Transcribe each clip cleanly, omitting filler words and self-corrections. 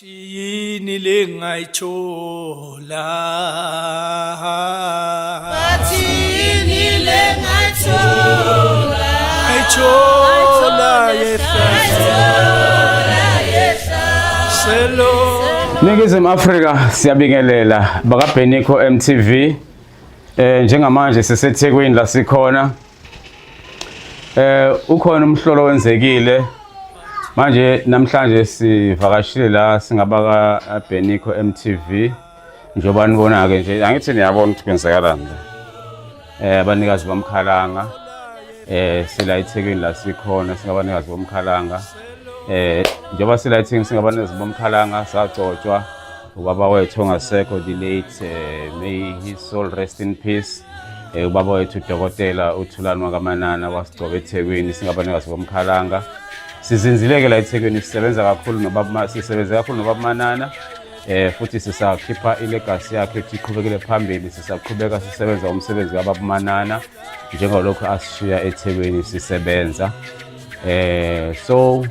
Yini lengayithola Bathini lengayithola yehla selo Ningizimu Afrika siyabingelela bakaBheniko MTV njengamanje siseThekwini la sikhona ukhona umhlolo wenzekile manje namhlanje sivakashile la singabaka Bheniko MTV njoba nibona ke nje angithi niyabona ukuthi kwenzakalani abanikazi bomkhalanga sila eThekwini la sikhona singabanikazi bomkhalanga njoba sila eThekwini singabanikazi bomkhalanga sagcotshwa ubaba wethu ongasekho the late may his soul rest in peace ubaba wethu uDokotela uThulani wakaManana wasigcoba eThekwini singabanikazi bomkhalanga sizinzileke la eThekwini sisebenza kakhulu nobaba Manana futhi sisakhipha ilegacy yakhe ukuthi iqhubekele phambili sisaqhubeka sisebenza umsebenzi kaBaba Manana njengalokho asishiya eThekwini sisebenza so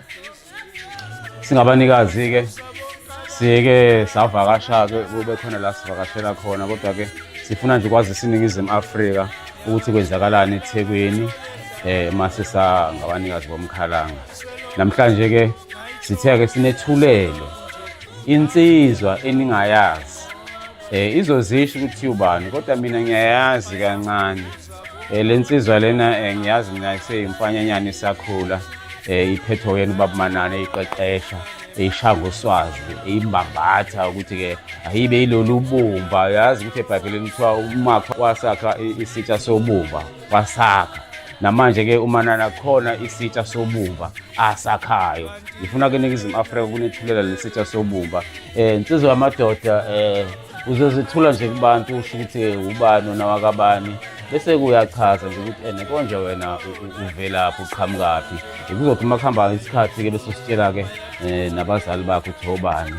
singabanikazi ke sike savakasha ke kube khona la sivakashela khona kodwa ke sifuna nje kwazi siningizimu Afrika ukuthi kwenzakalani eThekwini mase sangabanikazi bomkhalanga namhlanje ke sithe ke sinethulele insizwa eningayazi izozisho ukuthi ubani kodwa mina ngiyayazi kancane lensizwa lena ngiyazi mina iseyimfanyanyana isakhula iphetho yena uBaba Manana eyiqeqesha eyishanga uswazi eyimbambatha ukuthi ke ayibe ilolu bumba yazi ukuthi eBhayibhelini kuthiwa uMakha wasakha isitsha sobumba wasakha namanje ke uManana khona isitsha sobumba asakhayo ngifuna ke ningizimu Afrika kunethulela lesitsha sobumba insizwa yamadoda uzozithula nje kubantu usho ukuthi ubani nawakabani bese kuyachaza nje ukuthi konje wena uvelaphi uqhamukaphi kuzothi makhamba isikhathi ke bese usitshela ke nabazali bakho ukuthi obani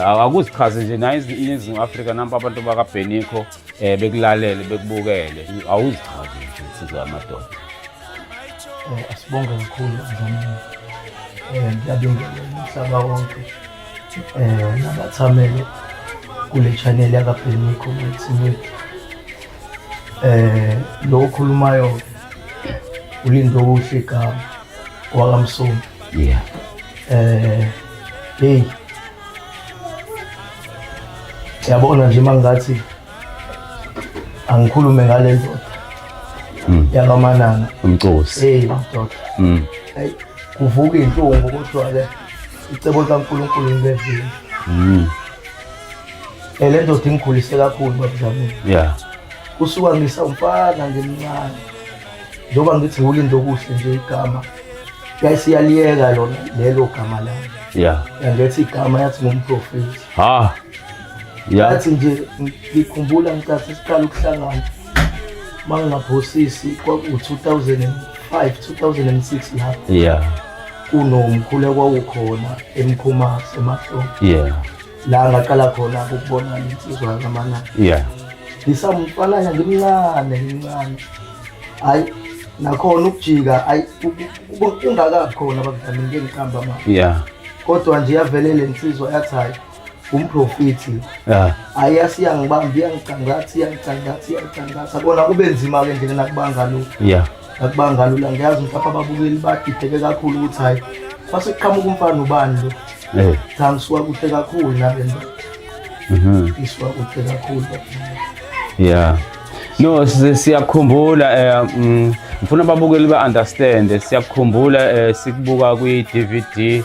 akuzichaze nje nayo iningizimu Afrika nampa abantu bakaBheniko bekulalele bekubukele awuzichaze nje insizwa yamadoda asibonge kakhulu mdlamini ngiyabingelela umhlaba wonke nabathamele kule channel yakaBheniko MTV lo okhulumayo uLindo Kuhle igama wakaMsonto yeah hey yabona nje mangathi angikhulume ngale ndoda yakaManana umcosi ndoda hey kuvuka inhlungu kodwa ke icebo likaNkulunkulu ngivile le ndoda ingikhulise kakhulu babudlamini yeah kusuka ngisawumfana ngemincane njengoba ngithi uLindo Kuhle nje igama yayisiyaliyeka lona lelo gama lami yeah yangethi igama yathi ngumprofeti yathi nje ngikhumbula ngicathi isiqala ukuhlangana mangingaphosisi kwaku-2005 2006 lapho yeah kunomkhulu kwawukhona eMkhomazi emahlombe yeah la ngaqala khona ukubona insizwa yakaManana yeah ngisamfana ngimncane hayi nakhona ukujika hayi ungakakhona abadlamini ngengiqamba manje yeah kodwa nje yavelele insizwa yathi hayi umprofeti yeah ayasiyangibamba iyangicangatha bona kube nzima ke nje nakubanga lo yeah nakubanga lo ngiyazi mhlawumbe ababukeli badideke kakhulu ukuthi hayi base kuqhamuka umfana ubani lo ngisuka kuhle kakhulu nalento isuka kuhle kakhulu yeah no siyakhumbula ngifuna ababukeli ba-understand siyakhumbula sikubuka kwi-DVD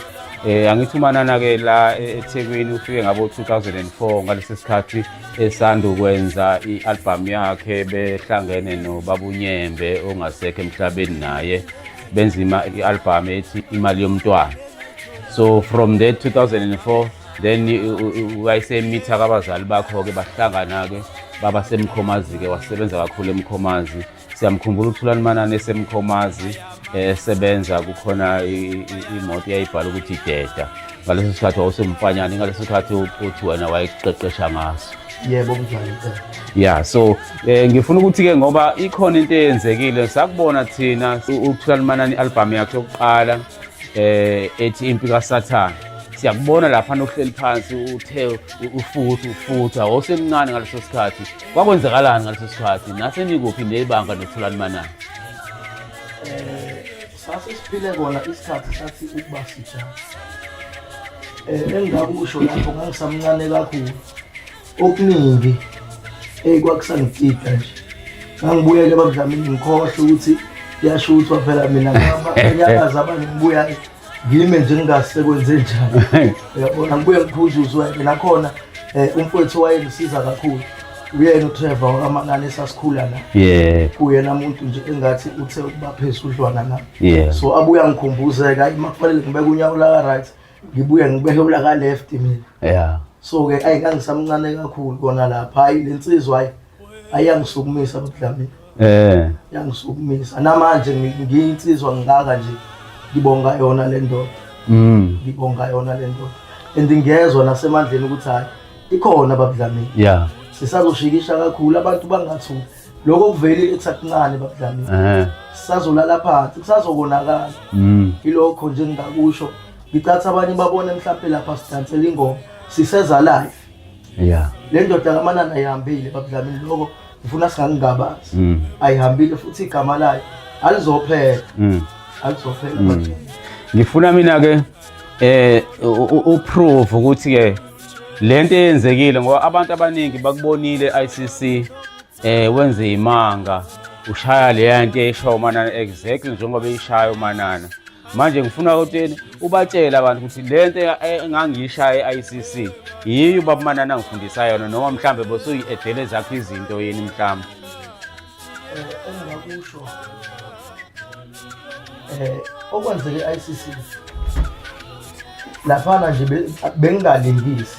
angithi uManana ke la eThekwini ufike ngabo 2004 ngalesi sikhathi esanda ukwenza i-album yakhe behlangene noBaba uNyembe ongasekho emhlabeni naye benzima i-album ethi Imali Yomntwana so from that 2004 then wayesemitha kabazali bakho ke bahlangana ke baba semkhomazi ke wasebenza kakhulu emkhomazi siyamkhumbula uThulani Manana esemkhomazi esebenza kukhona imoto yayibhala ukuthi ideda ngaleso sikhathi wawusemfanyana ngaleso sikhathi uthi wena wayeqeqesha ngaso yebo kunjalo yeah so ngifuna ukuthi ke ngoba ikhona into eyenzekile sakubona thina uThulani Manana i-album yakhe yokuqala ethi Impi kaSathane siyakubona lapha nohleli phansi uthe ufutha awusemncane ngaleso sikhathi kwakwenzakalani ngaleso sikhathi nase nikuphi nebanga notholani manana sase siphile kona isikhathi sathi ukuba sijana engakusho lapho ngangisamncane kakhulu okuningi kwakusangitida nje ngangibuyele babudlamini ngikhohle ukuthi yashuthwa phela mina ngiyakazi abanye ngibuya ngime nje ngingasekwenze njani uyabona ngibuye ngiphuzuzwe nakhona umfowethu wayengisiza kakhulu uyena uTrevor wakaManani esasikhula la uyena umuntu nje engathi uthe ukuba phezulu udlwana nami so abuya ngikhumbuzeka imakufanele ngibeke unyawo la right ngibuye ngibeke ula ka left mina so ke ayikangisamncane kakhulu kona lapha hayi lensizwa ayangisukumisa abudlamini yangisukumisa namanje ngiyinsizwa ngaka nje ngibonga yona le ndoda ngibonga yona le ndoda andingezwe nasemandleni ukuthi hayi ikhona abudlamini sisazoshikisha kakhulu abantu bangathuki lokho kuvelile kusakuncane babudlamini sisazolala phansi kusazokonakala ilokho nje ngingakusho ngicatha abanye babone mhlawumbe lapha sidansela ingoma siseza live le ndoda kaManani ayihambile babudlamini lokho ngifuna singangabazi ayihambile futhi igama layo alizophela alizophela ngifuna mina ke uproof ukuthi ke lento eyenzekile ngoba abantu abaningi bakubonile ICC wenze imanga ushaya le nto eshayo uManana exactly njengoba eyishaya uManana manje ngifuna ukuthi ubatshele abantu ukuthi lento engangishaya iICC yiyo baba Manana ngifundisa yona noma mhlambe bosuyi-edele zakho izinto yini mhlambe engakusho okwenzeke iICC laphana nje bengalingisi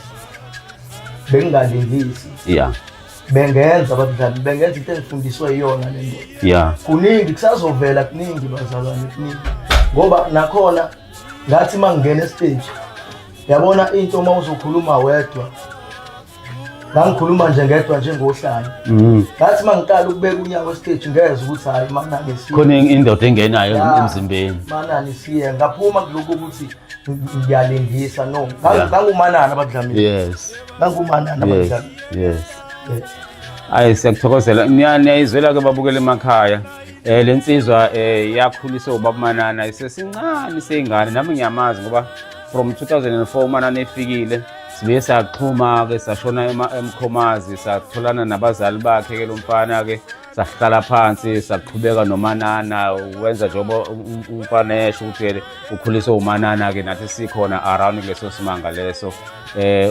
bengenza abadlali bengenza into engifundiswe yona le nto kuningi kusazovela kuningi bazalwane kuningi ngoba nakhona ngathi mangena stage yabona into uma uzokhuluma wedwa ngikhuluma nje ngedwa njengohlanje ngathi mangiqala ukubeka unyawo stage ngeze ukuthi hayi Manani siya khona indoda engenayo emzimbeni Manani siya ngaphuma kuloko ukuthi ngiyalingisa no nganguManana abadlamini nganguManana abadlamini hayi siyakuthokozela niyayizwela ke babukele emakhaya lensizwa yakhuliswa ubaba Manana isesincane seyingane nami ngiyamazi ngoba from 2004 uManana efikile sibe saxhuma ke sashona eMkhomazi satholana nabazali bakhe ke lo mfana ke sahlala phansi saqhubeka noManana wenza njengoba umfana esho ukuthi ukhuliswa uManana ke nathi sikhona around leso simanga leso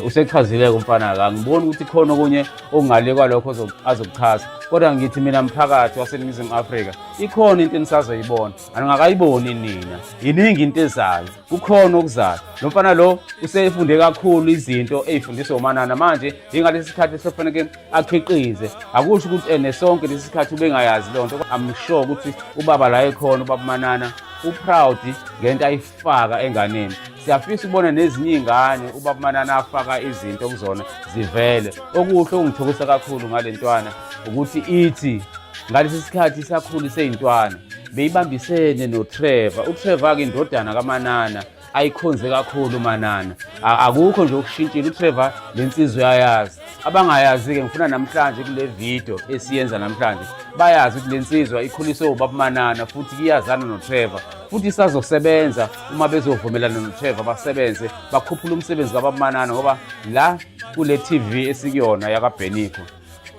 usechazile umfana ka ngibona ukuthi khona okunye okungale kwalokho azokuchaza kodwa ngithi mina mphakathi waseNingizimu Afrika ikhona into enisazoyibona angakayiboni nina iningi into ezayo kukhona okuzayo lo mfana lo usefunde kakhulu izinto ezifundiswa uManana manje ingalesi sikhathi sefanele akhiqize akusho ukuthi nesonke lesi sikhathi ubengayazi lonto I'm sure ukuthi ubaba la ekhona ubaba Manana uproud ngento ayifaka enganeni siyafisa ubona nezinye izingane ubaba Manana afaka izinto kuzona zivele okuhle ongithokoza kakhulu ngalentwana ukuthi ithi ngalesi sikhathi sakhulise izintwana beyibambisene noTrevor uTrevor ke indodana kaManana ayikhonze kakhulu uManana akukho nje ukushintshile uTrevor lensizwe yayazi abangayazi ke ngifuna namhlanje kule video esiyenza namhlanje bayazi ukuthi lensizwe ikhuliswe ubaba Manana futhi kiyazana noTrevor futhi isazosebenza uma bezovumelana noTrevor basebenze bakhuphula umsebenzi kababa Manana ngoba la kule TV esikuyona yakaBeniko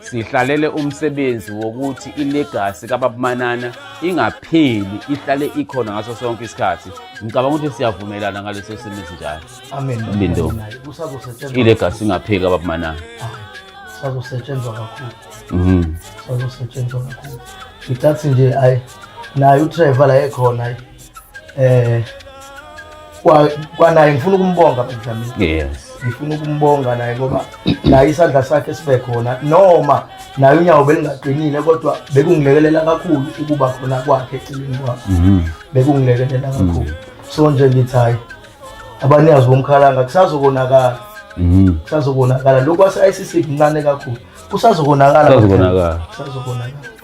sihlalele umsebenzi wokuthi ilegacy kababa Manana ingapheli ihlale ikhona ngaso sonke isikhathi ngicabanga ukuthi siyavumelana ngaleso sebenzi njalo amen Lindo ilegacy ingapheli kababa Manana sazosetshenzwa kakhulu sazosetshenzwa kakhulu ngithathi nje naye uTrevor la ekhona kwanaye ngifuna ukumbonga Benjamin ngifuna ukumbonga naye ngoba naye isandla sakhe sibe khona noma naye unyawo belingaqinile kodwa bekungilekelela kakhulu ukuba khona kwakhe eceleni kwakhe bekungilekelela kakhulu so nje ngithi hayi abanikazi bomkhalanga kusazobonakala kusazobonakala lokho wase-ICC kuncane kakhulu Kusazokonakala. Kusazokonakala.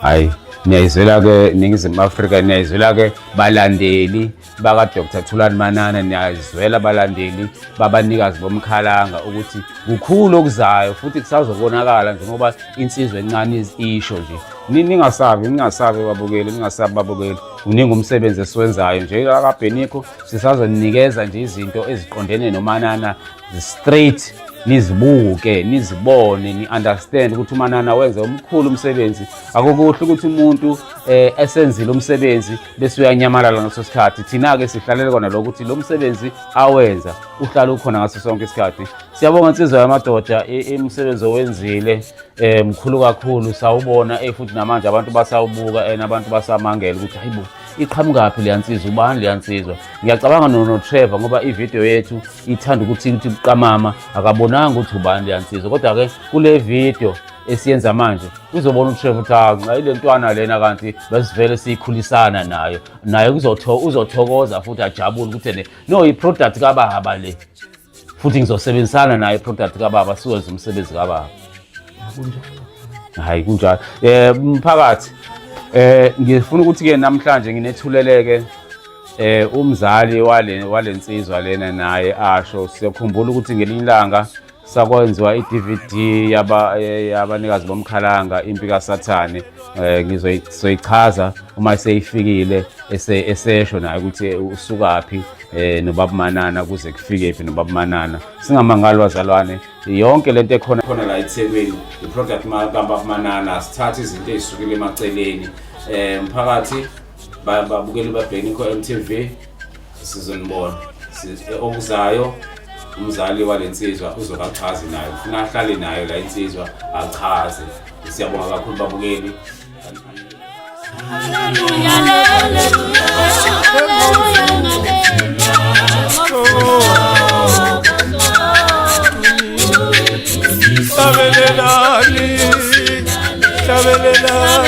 Hayi, niyayizwela ke Ningizimu Afrika, niyayizwela ke balandeli baka Dr. Thulani Manana, niyayizwela balandeli babanikazi bomkhalanga ukuthi kukhulu okuzayo futhi kusazobonakala njengoba insizwe encane isho nje. Ningasabi babukeli, uningi umsebenzi esiwenzayo nje la kaBhenikho, sisazonikeza nje izinto eziqondene noManana straight, nizibuke nizibone ni-understand ukuthi uManana wenze umkhulu umsebenzi. Akukuhle ukuthi umuntu esenzile umsebenzi bese uyanyamalala ngaso sikhathi. Thina-ke sihlalele kona lokho ukuthi lo msebenzi awenza uhlala ukhona ngaso sonke isikhathi. Siyabonga insizwa yamadoda umsebenzi owenzile mkhulu kakhulu, sawubona futhi namanje abantu basawubuka nabantu basamangela ukuthi hayibo iqhamukaphi leyansizwa, ubani leyansizwa. Ngiyacabanga no-Trevor ngoba ivideo yethu ithanda ukuthi uqamama akabonanga ukuthi ubani leyansizwa, kodwa ke kule video esiyenza manje uzobona uTrevor ukuthi nxa ile ntwana lena kanti besivele sikhulisana naye uzothokoza futhi ajabule ukuthi no i-product kababa le, futhi ngizosebenzisana naye i-product kababa siwenze umsebenzi kababa. Hayi kunjalo. Mphakathi, ngifuna ukuthi-ke namhlanje nginethuleleke umzali walensizwa lena naye asho. Siyakhumbula ukuthi ngelinye ilanga sakwenziwa i-DVD yabanikazi bomkhalanga impi kaSathane. Ngizoyichaza uma seyifikile esesho naye ukuthi usukaphi noBaba Manana kuze kufike phi noBaba Manana. Singamangali wazalwane, yonke lento ekhona la eThekwini iproduct kaBaba Manana, sithatha izinto ezisukile emaceleni. Mphakathi babukeli baBhenikho MTV sizonibona okuzayo. Umzali walensizwa uzobachaza nayo, ufuna ahlale nayo la insizwa achaze. Siyabonga kakhulu babukeli. Tabelelani